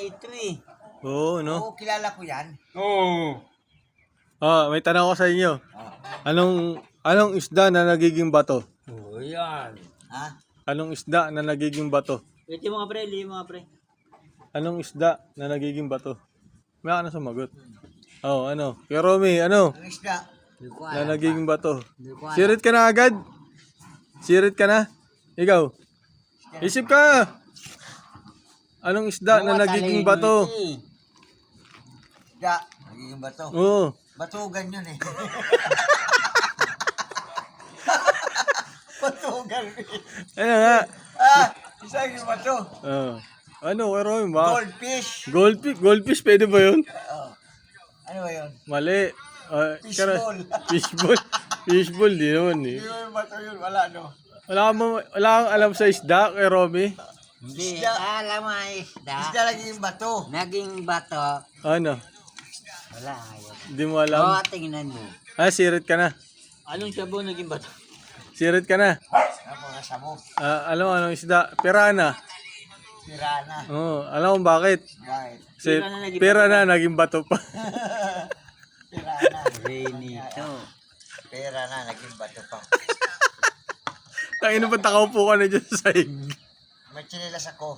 ito eh. Oo, no? Oo, kilala ko yan. Oo. May tanong ako sa inyo. Anong isda na nagiging bato? Oh, yan. Ha? Anong isda na nagiging bato? Wait yung mga pre, yung mga pre. Anong isda na nagiging bato? May ka na sumagot. Ano? Kuya Romy, ano? Ang isda. Hindi ko Na alam nagiging bato. Hindi ko alam. Sirit ka na agad? Sirit ka na? Ikaw? Isip ka! Anong isda na nagiging bato? Isda. Nagiging bato. Oo. Batugan yun eh. Batugan eh. Ano nga? Isa yung bato. Ano, Kuya Romy ba? Goldfish. Goldfish, pwede ba yun? Ano ba yun? Mali. Fishball. Fishball, di naman eh. Hindi mo yung bato yun. Wala no. Wala kang alam sa isda, Kuya Romy? Hindi, Isda. alam mo isda. Isda naging bato. Naging bato. Ano? Wala, ayaw. Hindi mo alam? Oo, tingnan mo. Sirit ka na. Anong sabo naging bato? Sirit ka na. Ano nga sa mo? Alam mo anong isda? Pirana. Pirana. Alam mo bakit? Bakit? Kasi pera na, naging bato pa. Pirana. Benito. Pera na, naging bato pa. Tangina ba takaupo ka na dyan sa sahig? May chinilas ako.